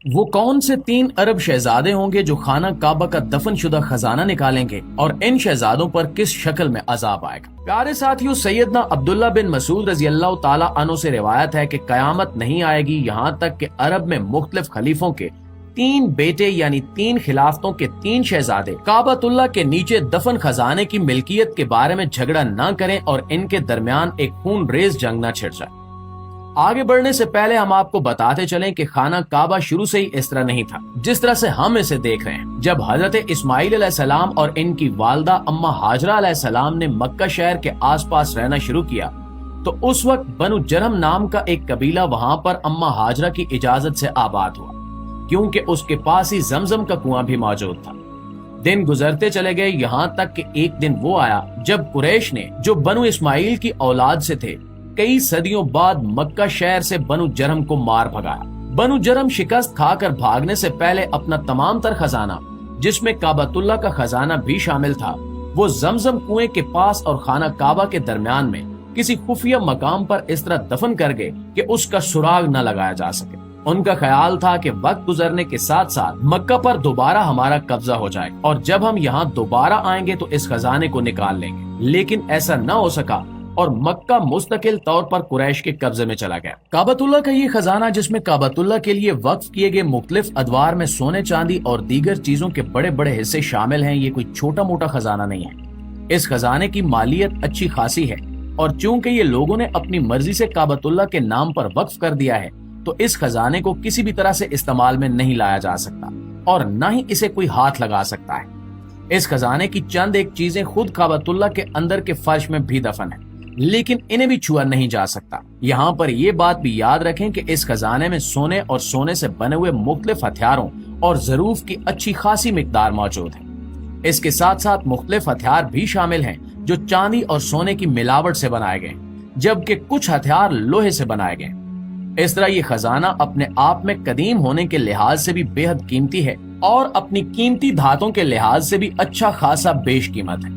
وہ کون سے 3 अरब शहजादे होंगे जो खाना काबा का दफन शुदा खजाना निकालेंगे और इन शहजादों पर किस शक्ल में अजाब आएगा। प्यारे साथियों, सैयदना अब्दुल्ला बिन मसूद रजी अल्लाह ताला अन्हु से रिवायत है कि कयामत नहीं आएगी यहाँ तक कि अरब में मुख्तलिफ खलीफों के 3 बेटे यानी 3 खिलाफतों के 3 शहजादे काबतुल्लाह के नीचे दफन खजाने की मिल्कियत के बारे में झगड़ा न करें और इनके दरमियान एक खून रेज जंग न छिड़ जाए। आगे बढ़ने से पहले हम आपको बताते चलें कि खाना काबा शुरू से ही इस तरह नहीं था जिस तरह से हम इसे देख रहे हैं। जब हजरत इस्माइल अलैहिस्सलाम और इनकी वालदा अम्मा हाजरा अलैहिस्सलाम ने मक्का शहर के आसपास रहना शुरू किया तो उस वक्त बनु जरम नाम का एक कबीला वहाँ पर अम्मा हाजरा की इजाजत से आबाद हुआ, क्योंकि उसके पास ही जमजम का कुआं भी मौजूद था। दिन गुजरते चले गए, यहाँ तक कि एक दिन वो आया जब कुरैश ने, जो बनु इस्माइल की औलाद से थे, कई सदियों बाद मक्का शहर से बनु जरम को मार भगाया। बनु जरम शिकस्त खाकर भागने से पहले अपना तमाम तर खजाना, जिसमें काबतुल्लाह का खजाना भी शामिल था, वो जमजम कुएं के पास और खाना काबा के दरमियान में किसी खुफिया मकाम पर इस तरह दफन कर गए कि उसका सुराग न लगाया जा सके। उनका ख्याल था कि वक्त गुजरने के साथ साथ मक्का पर दोबारा हमारा कब्जा हो जाए और जब हम यहाँ दोबारा आएंगे तो इस खजाने को निकाल लेंगे, लेकिन ऐसा न हो सका और मक्का मुस्तकिल तौर पर कुरैश के कब्जे में चला गया। काबतुल्लाह का ये खजाना, जिसमें काबतुल्लाह के लिए वक्फ किए गए मुख्तलिफ अदवार में सोने चांदी और दीगर चीजों के बड़े बड़े हिस्से शामिल हैं, ये कोई छोटा मोटा खजाना नहीं है। इस खजाने की मालियत अच्छी खासी है और चूंकि ये लोगों ने अपनी मर्जी से काबतुल्लाह के नाम पर वक्फ कर दिया है तो इस खजाने को किसी भी तरह से इस्तेमाल में नहीं लाया जा सकता और न ही इसे कोई हाथ लगा सकता है। इस खजाने की चंद एक चीजें खुद काबतुल्लाह के अंदर के फर्श में भी दफन है, लेकिन इन्हें भी छुआ नहीं जा सकता। यहाँ पर ये बात भी याद रखें कि इस खजाने में सोने और सोने से बने हुए मुख्तलिफ हथियारों और ज़रूफ की अच्छी खासी मिकदार मौजूद है। इसके साथ साथ मुख्तलिफ हथियार भी शामिल हैं जो चांदी और सोने की मिलावट से बनाए गए, जबकि कुछ हथियार लोहे से बनाए गए। इस तरह ये खजाना अपने आप में कदीम होने के लिहाज से भी बेहद कीमती है और अपनी कीमती धातों के लिहाज से भी अच्छा खासा बेशकीमत है।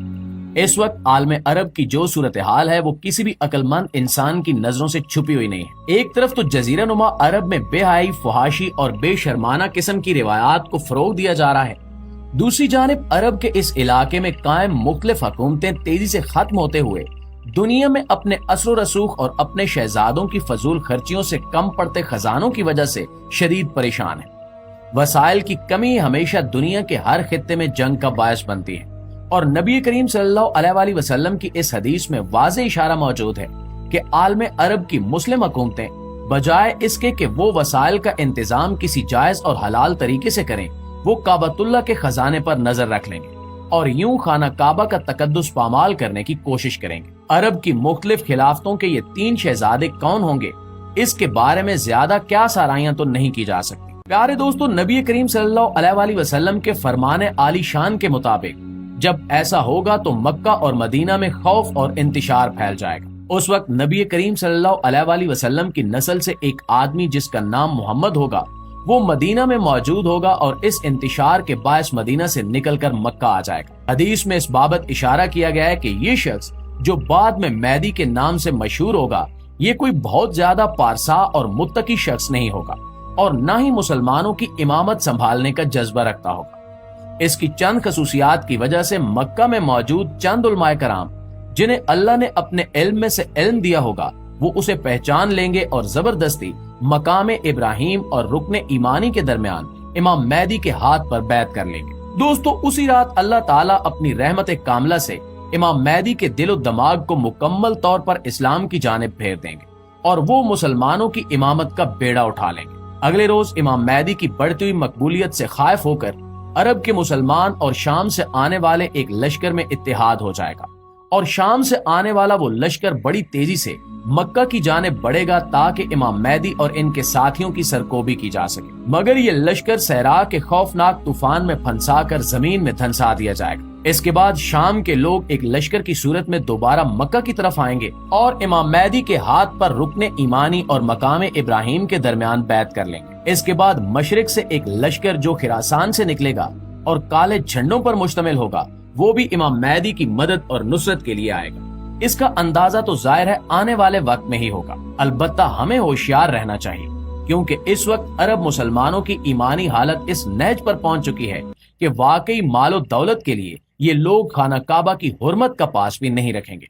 इस वक्त आलम अरब की जो सूरत हाल है वो किसी भी अक्लमंद इंसान की नजरों से छुपी हुई नहीं है। एक तरफ तो जजीरा नुमा अरब में बेहयाई, फुहाशी और बेशर्माना किस्म की रिवायात को फरोग दिया जा रहा है, दूसरी जानिब अरब के इस इलाके में कायम मुख्तलिफ हुकूमतें तेजी से खत्म होते हुए दुनिया में अपने असर रसूख और अपने शहजादों की फजूल खर्चियों से कम पड़ते खजानों की वजह से शदीद परेशान है। वसाइल की कमी हमेशा दुनिया के हर खित्ते में जंग का बायस बनती है और नबी करीम सल्लल्लाहु अलैहि वसल्लम की इस हदीस में वाज़ेह इशारा मौजूद है कि आलम अरब की मुस्लिम हुकूमतें बजाय इसके कि वो वसाइल का इंतजाम किसी जायज और हलाल तरीके से करें, वो काबतुल्लाह के खजाने पर नजर रख लेंगे और यूं खाना काबा का तकद्दुस पामाल करने की कोशिश करेंगे। अरब की मुख्तलिफ खिलाफतों के ये 3 शहजादे कौन होंगे, इसके बारे में ज्यादा क्या साराइयां तो नहीं की जा सकती। प्यारे दोस्तों, नबी करीम सल्लल्लाहु अलैहि वसल्लम के फरमाने आली शान के मुताबिक जब ऐसा होगा तो मक्का और मदीना में खौफ और इंतशार फैल जाएगा। उस वक्त नबी करीम सल्लल्लाहु अलैहि वसल्लम की नस्ल से एक आदमी जिसका नाम मोहम्मद होगा वो मदीना में मौजूद होगा और इस इंतशार के बायस मदीना से निकलकर मक्का आ जाएगा। हदीस में इस बाबत इशारा किया गया है कि ये शख्स जो बाद में मैदी के नाम से मशहूर होगा, ये कोई बहुत ज्यादा पारसा और मुत्तकी शख्स नहीं होगा और न ही मुसलमानों की इमामत संभालने का जज्बा रखता होगा। इसकी चंद खसूसियात की वजह से मक्का में मौजूद चंद उलमाए कराम जिन्हें अल्लाह ने अपने इल्म में से इल्म दिया होगा वो उसे पहचान लेंगे और जबरदस्ती मकाम इब्राहिम और रुकने ईमानी के दरमियान इमाम मेहदी के हाथ पर बैत कर लेंगे। दोस्तों, उसी रात अल्लाह ताला अपनी रहमत कामला से इमाम मेहदी के दिलो दिमाग को मुकम्मल तौर पर इस्लाम की जानिब फेर देंगे और वो मुसलमानों की इमामत का बेड़ा उठा लेंगे। अगले रोज इमाम मेहदी की बढ़ती हुई मकबूलियत से खाइफ होकर अरब के मुसलमान और शाम से आने वाले एक लश्कर में इत्तेहाद हो जाएगा और शाम से आने वाला वो लश्कर बड़ी तेजी से मक्का की जानिब बढ़ेगा ताकि इमाम मेहदी और इनके साथियों की सरकोबी की जा सके, मगर ये लश्कर सहरा के खौफनाक तूफान में फंसा कर जमीन में धंसा दिया जाएगा। इसके बाद शाम के लोग एक लश्कर की सूरत में दोबारा मक्का की तरफ आएंगे और इमाम मेहदी के हाथ पर रुकने ईमानी और मकाम इब्राहिम के दरमियान बैत कर लेंगे। इसके बाद मशरिक से एक लश्कर जो खिरासान से निकलेगा और काले झंडों पर मुश्तमिल होगा वो भी इमाम मेहदी की मदद और नुसरत के लिए आएगा। इसका अंदाजा तो जाहिर है आने वाले वक्त में ही होगा। अलबत्ता हमें होशियार रहना चाहिए کیونکہ اس وقت عرب مسلمانوں کی ایمانی حالت اس نہج پر پہنچ چکی ہے کہ واقعی مال و دولت کے لیے یہ لوگ خانہ کعبہ کی حرمت کا پاس بھی نہیں رکھیں گے۔